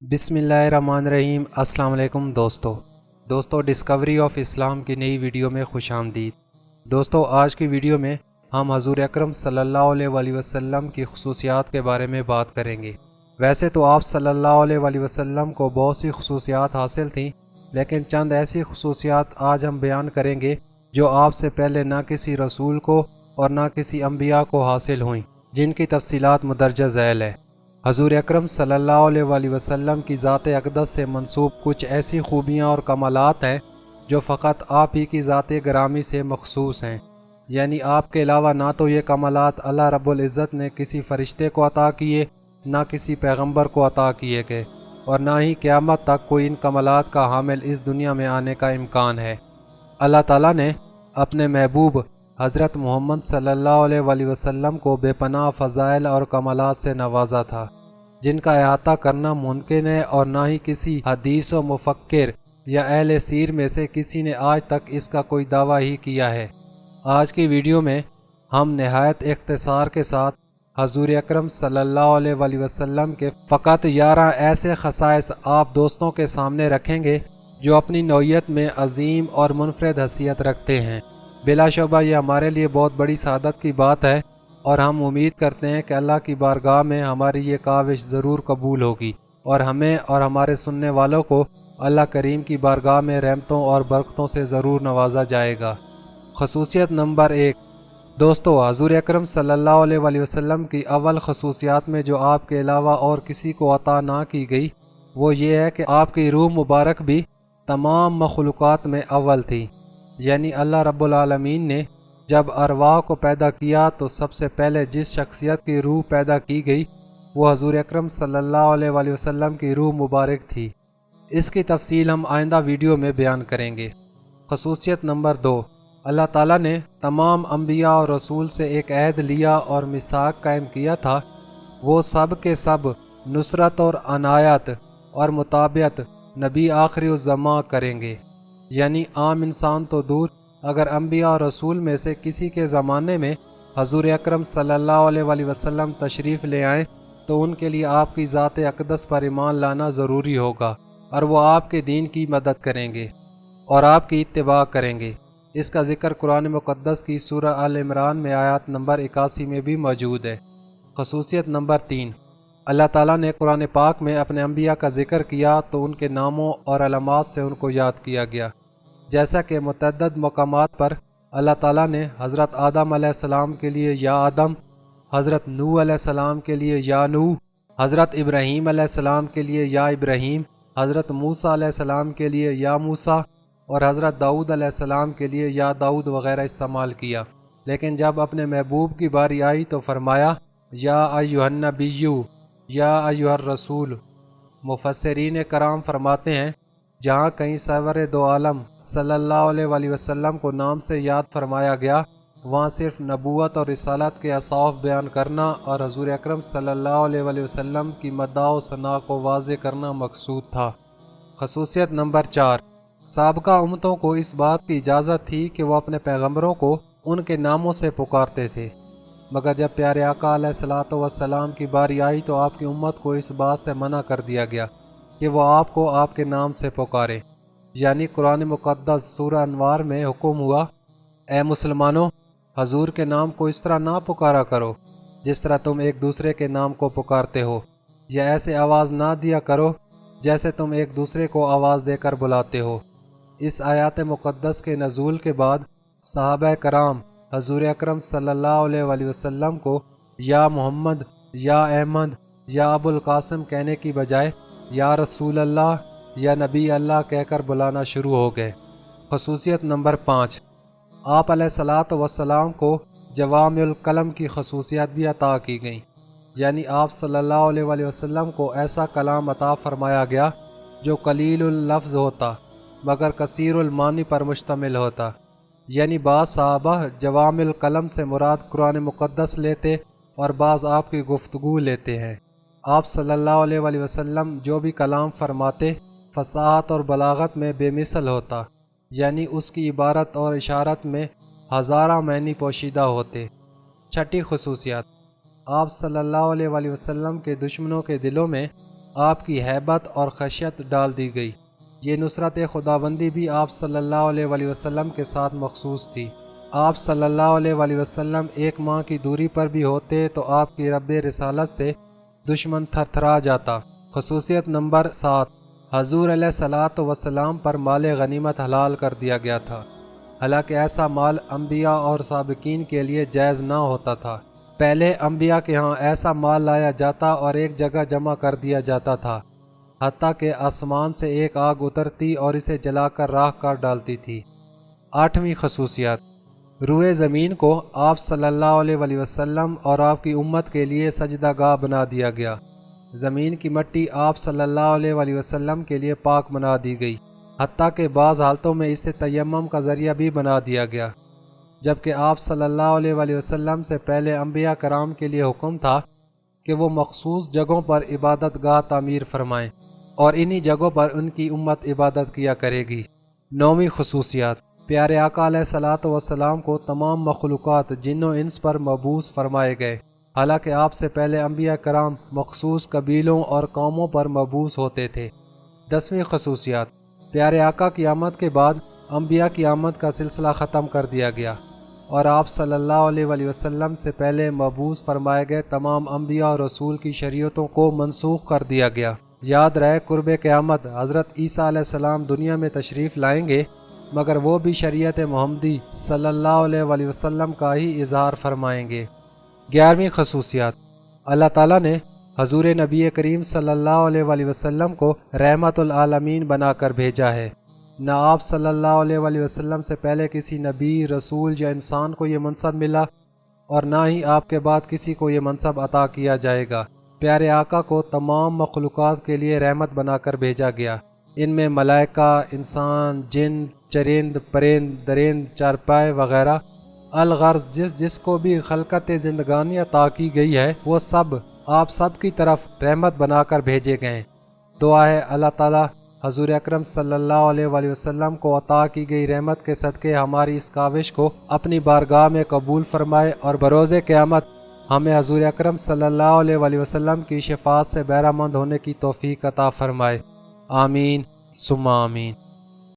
बिस्मिल्लाहिर्रहमानिर्रहीम। अस्सलाम वालेकुम दोस्तों डिस्कवरी ऑफ इस्लाम की नई वीडियो में खुश आमदीद। दोस्तों आज की वीडियो में हम हज़ूर अकरम सल्लल्लाहु अलैहि वसल्लम की खुसूसियात के बारे में बात करेंगे। वैसे तो आप सल्लल्लाहु अलैहि वसल्लम को बहुत सी खुसूसियात हासिल थीं, लेकिन चंद ऐसी खुसूसियात आज हम बयान करेंगे जो आपसे पहले ना किसी रसूल को और ना किसी अम्बिया को हासिल हुई, जिनकी तफसीलात मुदर्जा झैल है। हज़ूर अकरम सल्लल्लाहु अलैहि वसल्लम की ज़ात अक़दस से मंसूब कुछ ऐसी खूबियाँ और कमालात हैं जो फ़कत आप ही की ज़ात ग्रामी से मखसूस हैं। यानी आपके अलावा ना तो ये कमालात अल्लाह रब्बुल इज़्ज़त ने किसी फ़रिश्ते को अता किए, ना किसी पैगंबर को अता किए गए, और ना ही क़यामत तक कोई इन कमालात का हामिल इस दुनिया में आने का इम्कान है। अल्लाह ताला ने अपने महबूब हज़रत मोहम्मद सल्लल्लाहु अलैहि वसल्लम को बेपनाह फ़ज़ाइल और कमालात से नवाजा था, जिनका अहाता करना मुमकिन है, और ना ही किसी हदीस व मुफक्किर या अहले सीर में से किसी ने आज तक इसका कोई दावा ही किया है। आज की वीडियो में हम नहायत इख्तिसार के साथ हज़ूर अकरम सल्लल्लाहु अलैहि वसल्लम के फ़कत 11 ऐसे ख़साइस आप दोस्तों के सामने रखेंगे जो अपनी नौइयत में अजीम और मुनफरद हैसियत रखते हैं। बिलाशुबा ये हमारे लिए बहुत बड़ी सादत की बात है, और हम उम्मीद करते हैं कि अल्लाह की बारगाह में हमारी ये काविश ज़रूर कबूल होगी, और हमें और हमारे सुनने वालों को अल्लाह करीम की बारगाह में रहमतों और बरकतों से ज़रूर नवाजा जाएगा। खसूसियत नंबर 1। दोस्तों हज़ूर अकरम सल्लल्लाहु अलैहि वसल्लम की अव्वल खसूसियात में जो आपके अलावा और किसी को अता ना की गई, वो ये है कि आपकी रूह मुबारक भी तमाम मखलूक़ात में अव्वल थी। यानी अल्लाह रब्बुल आलमीन ने जब अरवाह को पैदा किया तो सबसे पहले जिस शख्सियत की रूह पैदा की गई वो हज़ूर अकरम सल्लल्लाहु अलैहि वसल्लम की रूह मुबारक थी। इसकी तफसील हम आइंदा वीडियो में बयान करेंगे। खसूसियत नंबर 2। अल्लाह ताला ने तमाम अम्बिया और रसूल से एक अहद लिया और मिसाक कायम किया था, वो सब के सब नुसरत और अनायत और मुताबियत नबी आखिरी ज़मा करेंगे। यानी आम इंसान तो दूर, अगर अम्बिया और रसूल में से किसी के ज़माने में हज़ूर अकरम सल्लल्लाहु अलैहि वसल्लम तशरीफ़ ले आएँ तो उनके लिए आपकी ज़ात अक़दस पर ईमान लाना ज़रूरी होगा, और वो आपके दीन की मदद करेंगे और आपकी इत्तिबा करेंगे। इसका ज़िक्र कुरान मुक़द्दस की सूरह अल इमरान में आयत नंबर 81 में भी मौजूद है। खसूसियत नंबर 3। अल्लाह ताला ने कुरान पाक में अपने अम्बिया का ज़िक्र किया तो उनके नामों और अलामात से उनको याद किया गया, जैसा कि मुतअद्दिद मकामात पर अल्लाह ताला ने हज़रत आदम अलैहिस्सलाम के लिए या आदम, हज़रत नूह अलैहिस्सलाम के लिए या नूह, हज़रत इब्राहीम अलैहिस्सलाम के लिए या इब्राहीम, हज़रत मूसा अलैहिस्सलाम के लिए या मूसा, और हज़रत दाऊद अलैहिस्सलाम के लिए या दाऊद वग़ैरह इस्तेमाल किया। लेकिन जब अपने महबूब की बारी आई तो फरमाया या अय्युहन नबिय्यु, या अय्युहर रसूल। मुफस्सिरीन कराम फरमाते हैं जहाँ कहीं सरवर दो आलम सल्लल्लाहु अलैहि वसल्लम को नाम से याद फरमाया गया, वहाँ सिर्फ नबूवत और रिसालत के असाफ बयान करना और हज़ूर अकरम सल्लल्लाहु अलैहि वसल्लम की मद्दाह व सना को वाज़े करना मकसूद था। खसूसियत नंबर 4। साबका उम्मतों को इस बात की इजाज़त थी कि वह अपने पैगम्बरों को उनके नामों से पुकारते थे, मगर जब प्यारे आका अलैहिस्सलातु वस्सलाम की बारी आई तो आपकी उम्मत को इस बात से मना कर दिया गया कि वो आपको आपके नाम से पुकारे। यानी कुरान मुक़द्दस सूरह अनवार में हुक्म हुआ, ए मुसलमानों, हजूर के नाम को इस तरह ना पुकारा करो जिस तरह तुम एक दूसरे के नाम को पुकारते हो, या ऐसे आवाज़ ना दिया करो जैसे तुम एक दूसरे को आवाज़ देकर बुलाते हो। इस आयत मुक़द्दस के नज़ूल के बाद सहाबा कराम हजूर अकरम सल्लल्लाहु अलैहि वसल्लम को या मोहम्मद, या अहमद, या अबुल कासिम कहने की बजाय या रसूल अल्लाह, या नबी अल्लाह कहकर बुलाना शुरू हो गए। खसूसियत नंबर 5। आप अलैहिस्सलातु वस्सलाम को जवामिउल कलम की खसूसियत भी अता की गई। यानी आप सल्लल्लाहु अलैहि वसल्लम को ऐसा कलाम अता फरमाया गया जो कलीलुल लफ्ज़ होता मगर कसीरुल मानी पर मुश्तमिल होता। यानी बाज़ सहाबा जवामिल कलम से मुराद कुरान मुक़द्दस लेते और बाज़ आपकी गुफ्तगू लेते हैं। आप सल्लल्लाहु अलैहि वसल्लम जो भी कलाम फरमाते फसाहत और बलागत में बेमिसल होता, यानी उसकी इबारत और इशारत में हज़ारा मैनी पोशीदा होते। छठी खसूसियत। आप सल्लल्लाहु अलैहि वसल्लम के दुश्मनों के दिलों में آپ کی ہیبت اور خشیت ڈال دی گئی۔ یہ نصرت خداوندی بھی آپ صلی اللہ علیہ وآلہ وسلم کے ساتھ مخصوص تھی۔ آپ صلی اللہ علیہ وآلہ وسلم ایک ماہ کی دوری پر بھی ہوتے تو آپ کی رب رسالت سے دشمن تھر تھرا جاتا۔ خصوصیت نمبر 7، حضور علیہ الصلاۃ والسلام پر مال غنیمت حلال کر دیا گیا تھا، حالانکہ ایسا مال انبیاء اور سابقین کے لیے جائز نہ ہوتا تھا۔ پہلے انبیاء کے ہاں ایسا مال لایا جاتا اور ایک جگہ جمع کر دیا جاتا تھا، حتیٰ کہ آسمان سے ایک آگ اترتی اور اسے جلا کر راکھ کر ڈالتی تھی۔ 8ویں خصوصیت، روئے زمین کو آپ صلی اللہ علیہ وآلہ وسلم اور آپ کی امت کے لیے سجدہ گاہ بنا دیا گیا۔ زمین کی مٹی آپ صلی اللہ علیہ وآلہ وسلم کے لیے پاک بنا دی گئی، حتیٰ کہ بعض حالتوں میں اسے تیمم کا ذریعہ بھی بنا دیا گیا، جبکہ آپ صلی اللہ علیہ وآلہ وسلم سے پہلے انبیاء کرام کے لیے حکم تھا کہ وہ مخصوص جگہوں پر عبادت گاہ تعمیر فرمائیں اور انہی جگہوں پر ان کی امت عبادت کیا کرے گی۔ 9ویں خصوصیات، پیارے آقا علیہ الصلاۃ والسلام کو تمام مخلوقات جن و انس پر مبعوث فرمائے گئے، حالانکہ آپ سے پہلے انبیاء کرام مخصوص قبیلوں اور قوموں پر مبعوث ہوتے تھے۔ 10ویں خصوصیات، پیارے آقا کی آمد کے بعد انبیاء کی آمد کا سلسلہ ختم کر دیا گیا اور آپ صلی اللہ علیہ وآلہ وسلم سے پہلے مبعوث فرمائے گئے تمام انبیاء اور رسول کی شریعتوں کو منسوخ کر دیا گیا۔ یاد رہے قرب قیامت حضرت عیسیٰ علیہ السلام دنیا میں تشریف لائیں گے، مگر وہ بھی شریعت محمدی صلی اللہ علیہ وآلہ وسلم کا ہی اظہار فرمائیں گے۔ 11ویں خصوصیات، اللہ تعالیٰ نے حضور نبی کریم صلی اللہ علیہ وآلہ وسلم کو رحمت العالمین بنا کر بھیجا ہے۔ نہ آپ صلی اللہ علیہ وآلہ وسلم سے پہلے کسی نبی، رسول یا انسان کو یہ منصب ملا اور نہ ہی آپ کے بعد کسی کو یہ منصب عطا کیا جائے گا۔ پیارے آقا کو تمام مخلوقات کے لیے رحمت بنا کر بھیجا گیا، ان میں ملائکہ، انسان، جن، چرند، پرند، درند، چارپائے وغیرہ، الغرض جس کو بھی خلقت زندگانی عطا کی گئی ہے وہ سب آپ سب کی طرف رحمت بنا کر بھیجے گئے۔ دعا ہے اللہ تعالیٰ حضور اکرم صلی اللہ علیہ وآلہ وسلم کو عطا کی گئی رحمت کے صدقے ہماری اس کاوش کو اپنی بارگاہ میں قبول فرمائے اور بروز قیامت ہمیں حضور اکرم صلی اللہ علیہ وآلہ وسلم کی شفاعت سے بہرہ مند ہونے کی توفیق عطا فرمائے۔ آمین ثم آمین۔